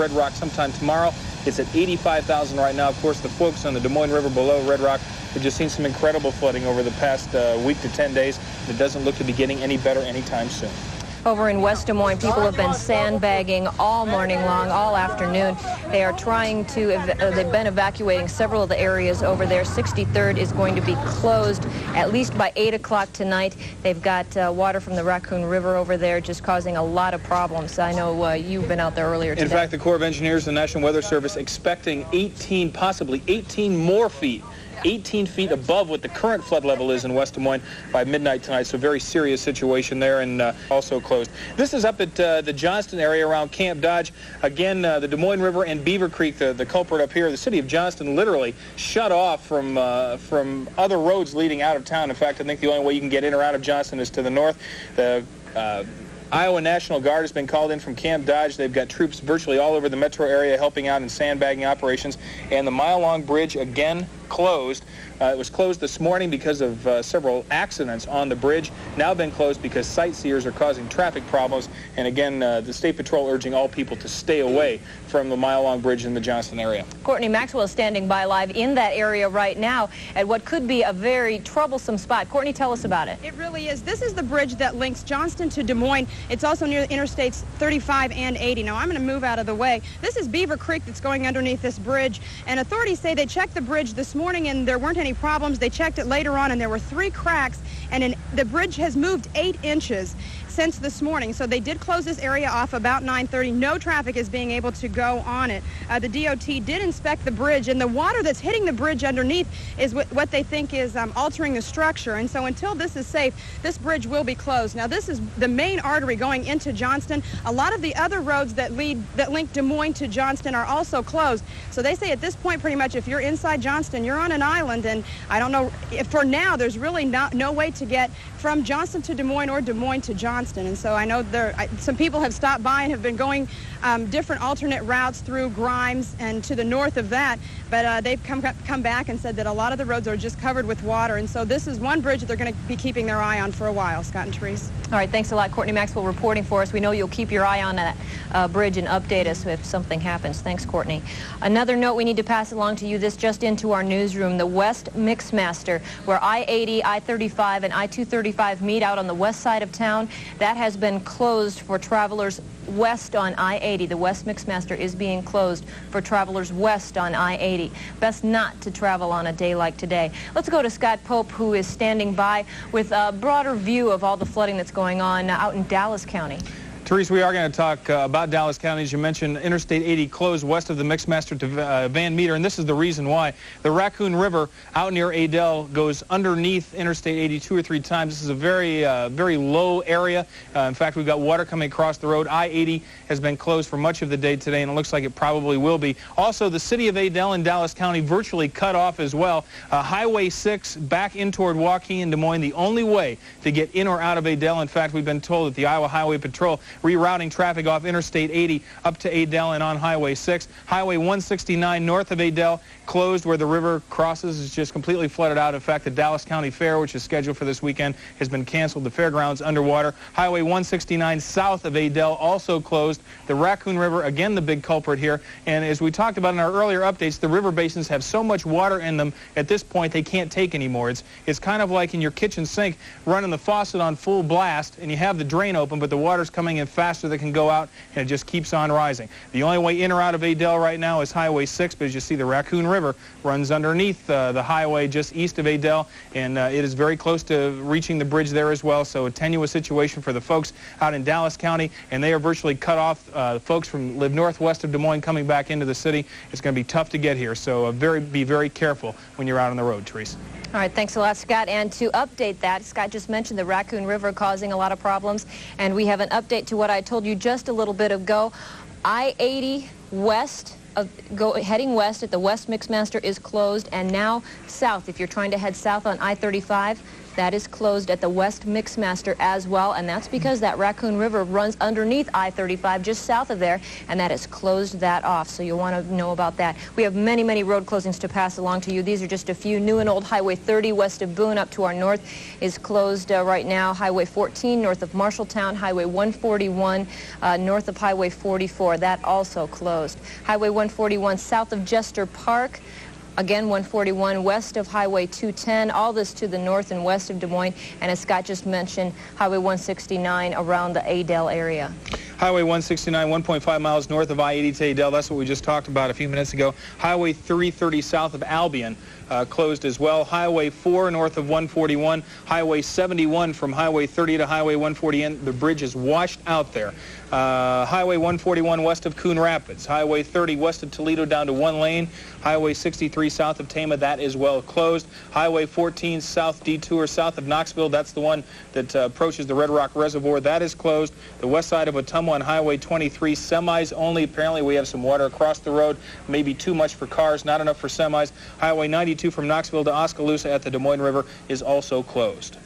Red Rock sometime tomorrow. It's at 85,000 right now. Of course, the folks on the Des Moines River below Red Rock have just seen some incredible flooding over the past week to 10 days. It doesn't look to be getting any better anytime soon. Over in West Des Moines, people have been sandbagging all morning long, all afternoon. They are trying to, they've been evacuating several of the areas over there. 63rd is going to be closed at least by 8 o'clock tonight. They've got water from the Raccoon River over there just causing a lot of problems. I know you've been out there earlier today. In fact, the Corps of Engineers and the National Weather Service expecting 18, possibly 18 more feet. 18 feet above what the current flood level is in West Des Moines by midnight tonight. So very serious situation there, and also closed. This is up at the Johnston area around Camp Dodge. Again, the Des Moines River and Beaver Creek, the culprit up here. The city of Johnston literally shut off from other roads leading out of town. In fact, I think the only way you can get in or out of Johnston is to the north. The Iowa National Guard has been called in from Camp Dodge. They've got troops virtually all over the metro area helping out in sandbagging operations. And the mile-long bridge again closed. It was closed this morning because of several accidents on the bridge. Now been closed because sightseers are causing traffic problems. And again, the State Patrol urging all people to stay away from the mile-long bridge in the Johnston area. Courtney Maxwell is standing by live in that area right now at what could be a very troublesome spot. Courtney, tell us about it. It really is. This is the bridge that links Johnston to Des Moines. It's also near Interstates 35 and 80. Now, I'm going to move out of the way. This is Beaver Creek that's going underneath this bridge. And authorities say they checked the bridge this morning and there weren't any problems. They checked it later on and there were 3 cracks. And the bridge has moved 8 inches since this morning. So they did close this area off about 9:30. No traffic is being able to go on it. The DOT did inspect the bridge, and the water that's hitting the bridge underneath is what they think is altering the structure. And so until this is safe, this bridge will be closed. Now, this is the main artery going into Johnston. A lot of the other roads that link Des Moines to Johnston are also closed. So they say at this point, pretty much, if you're inside Johnston, you're on an island. And I don't know, for now, there's really no way to get from Johnston to Des Moines or Des Moines to Johnston. And so I know some people have stopped by and have been going different alternate routes through Grimes and to the north of that, but they've come back and said that a lot of the roads are just covered with water. And so this is one bridge that they're going to be keeping their eye on for a while. Scott and Therese. All right, thanks a lot. Courtney Maxwell reporting for us. We know you'll keep your eye on that bridge and update us if something happens. Thanks, Courtney. Another note we need to pass along to you, this just into our newsroom, the West Mixmaster, where I-80, I-35, and I-235 meet out on the west side of town. That has been closed for travelers west on I-80. The West Mixmaster is being closed for travelers west on I-80. Best not to travel on a day like today. Let's go to Scott Pope, who is standing by with a broader view of all the flooding that's going on out in Dallas County. Therese, we are going to talk about Dallas County. As you mentioned, Interstate 80 closed west of the Mixmaster to Van Meter, and this is the reason why. The Raccoon River out near Adel goes underneath Interstate 80 2 or 3 times. This is a very low area. In fact, we've got water coming across the road. I-80 has been closed for much of the day today, and it looks like it probably will be. Also, the city of Adel in Dallas County virtually cut off as well. Highway 6 back in toward Waukee and Des Moines, the only way to get in or out of Adel. In fact, we've been told that the Iowa Highway Patrol rerouting traffic off Interstate 80 up to Adel and on Highway 6. Highway 169 north of Adel closed where the river crosses. Is just completely flooded out. In fact, the Dallas County Fair, which is scheduled for this weekend, has been canceled. The fairgrounds underwater. Highway 169 south of Adel also closed. The Raccoon River, again the big culprit here. And as we talked about in our earlier updates, the river basins have so much water in them at this point they can't take anymore. It's kind of like in your kitchen sink running the faucet on full blast, and you have the drain open, but the water's coming in faster that can go out, and it just keeps on rising. The only way in or out of Adel right now is Highway 6, but as you see, the Raccoon River runs underneath the highway just east of Adel, and it is very close to reaching the bridge there as well, so a tenuous situation for the folks out in Dallas County, and they are virtually cut off. Folks from live northwest of Des Moines coming back into the city. It's going to be tough to get here, so be very careful when you're out on the road, Therese. All right, thanks a lot, Scott. And to update that, Scott just mentioned the Raccoon River causing a lot of problems, and we have an update to what I told you just a little bit ago. I-80 west, heading west at the West Mixmaster is closed, and now south, if you're trying to head south on I-35, That is closed at the West Mixmaster as well, and that's because that Raccoon River runs underneath I-35 just south of there, and that has closed that off, so you'll want to know about that. We have many, many road closings to pass along to you. These are just a few. New and Old Highway 30 west of Boone up to our north is closed right now. Highway 14 north of Marshalltown, Highway 141 north of Highway 44, that also closed. Highway 141 south of Jester Park. Again, 141 west of Highway 210, all this to the north and west of Des Moines, and as Scott just mentioned, Highway 169 around the Adel area. Highway 169, 1.5 miles north of I-80 to Adel. That's what we just talked about a few minutes ago. Highway 330 south of Albion closed as well. Highway 4 north of 141. Highway 71 from Highway 30 to Highway 140. The bridge is washed out there. Highway 141 west of Coon Rapids. Highway 30 west of Toledo down to 1 lane. Highway 63 south of Tama, that is well closed. Highway 14 south detour south of Knoxville, that's the one that approaches the Red Rock Reservoir, that is closed. The west side of Ottumwa on Highway 23, semis only. Apparently we have some water across the road, maybe too much for cars, not enough for semis. Highway 92 from Knoxville to Oskaloosa at the Des Moines River is also closed.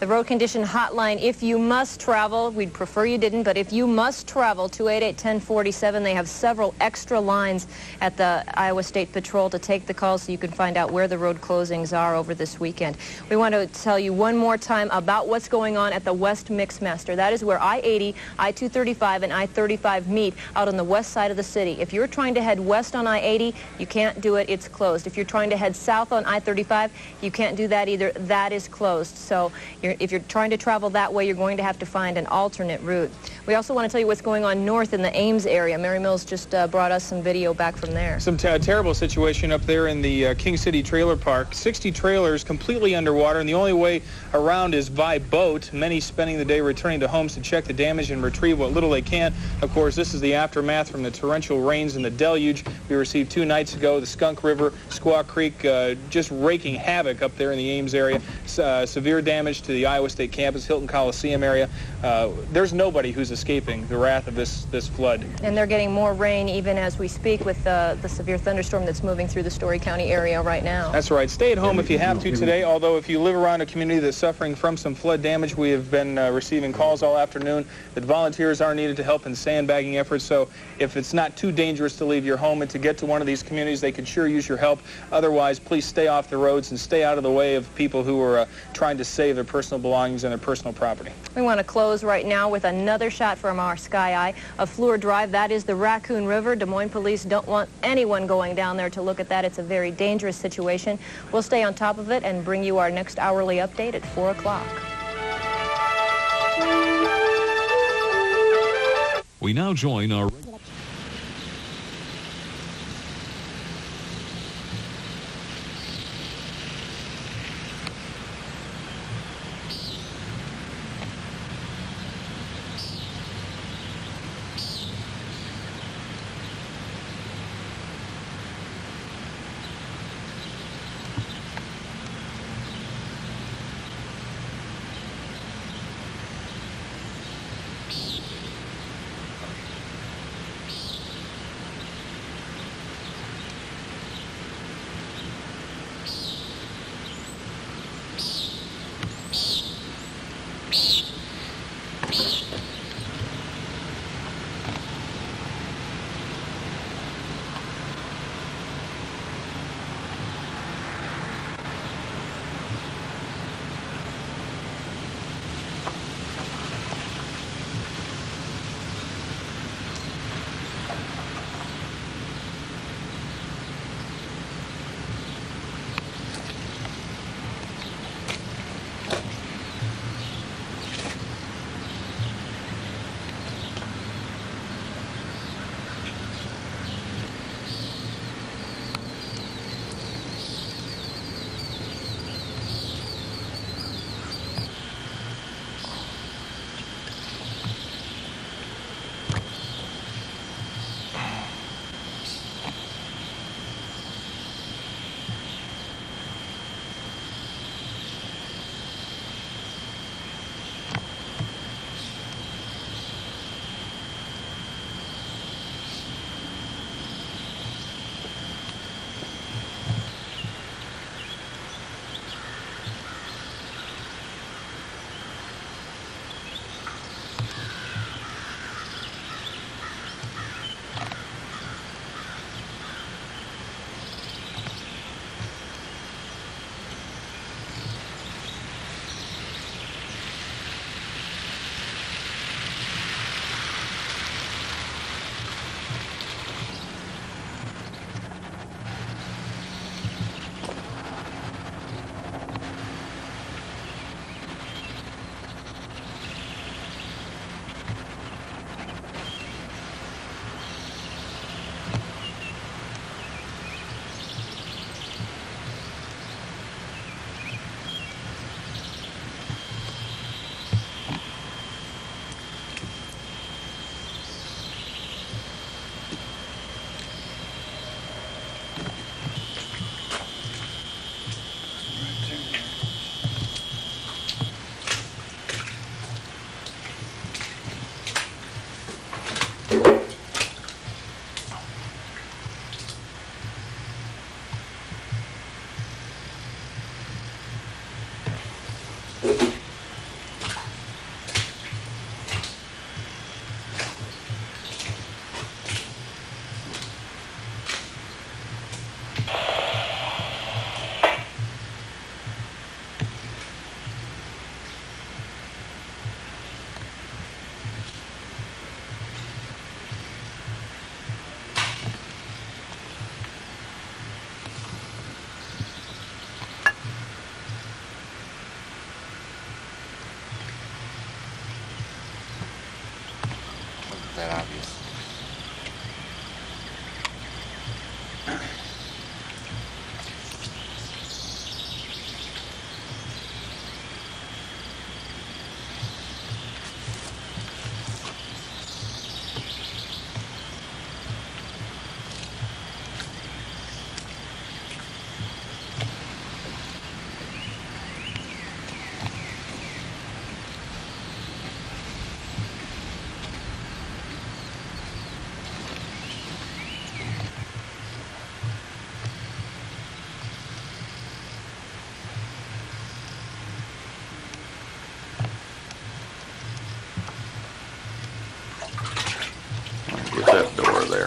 The road condition hotline, if you must travel, we'd prefer you didn't, but if you must travel, 288-1047. They have several extra lines at the Iowa State Patrol to take the calls so you can find out where the road closings are over this weekend. We want to tell you one more time about what's going on at the West Mixmaster. That is where I-80, I-235, and I-35 meet out on the west side of the city. If you're trying to head west on I-80, you can't do it. It's closed. If you're trying to head south on I-35, you can't do that either. That is closed. So if you're trying to travel that way, you're going to have to find an alternate route. We also want to tell you what's going on north in the Ames area. Mary Mills just brought us some video back from there. Some terrible situation up there in the King City Trailer Park. 60 trailers completely underwater, and the only way around is by boat. Many spending the day returning to homes to check the damage and retrieve what little they can. Of course, this is the aftermath from the torrential rains and the deluge we received 2 nights ago. The Skunk River, Squaw Creek, just raking havoc up there in the Ames area. Severe damage to the Iowa State campus, Hilton Coliseum area. There's nobody who's escaping the wrath of this flood. And they're getting more rain even as we speak with the severe thunderstorm that's moving through the Story County area right now. That's right. Stay at home if you have to today, although if you live around a community that's suffering from some flood damage, we have been receiving calls all afternoon that volunteers are needed to help in sandbagging efforts. So if it's not too dangerous to leave your home and to get to one of these communities, they could sure use your help. Otherwise, please stay off the roads and stay out of the way of people who are trying to save their personal belongings and their personal property. We want to close right now with another shot from our Sky Eye of Fleur Drive. That is the Raccoon River. Des Moines police don't want anyone going down there to look at that. It's a very dangerous situation. We'll stay on top of it and bring you our next hourly update at 4 o'clock. We now join our there.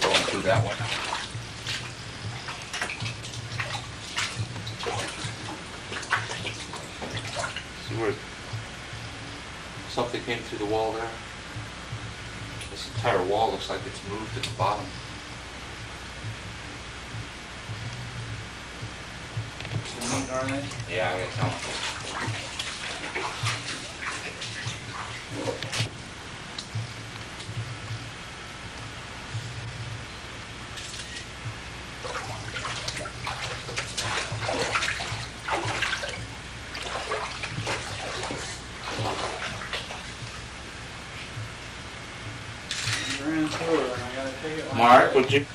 Going through that one. See where something came through the wall there? This entire wall looks like it's moved at the bottom. Yeah, I gotta tell him. Mark, would you?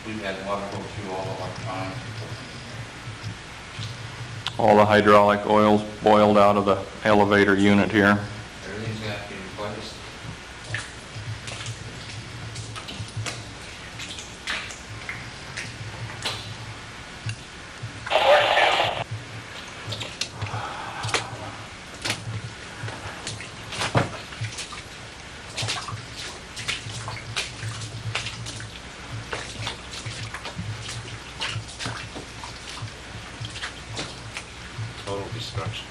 We've had water go through all of our ponds. All the hydraulic oil's boiled out of the elevator unit here. Everything's got to be replaced. Total destruction. Total destruction.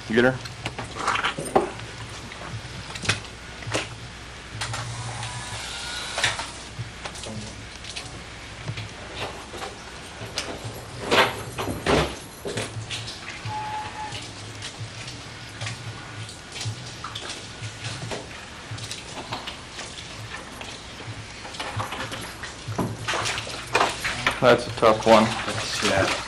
Get her? That's a tough one. Yeah.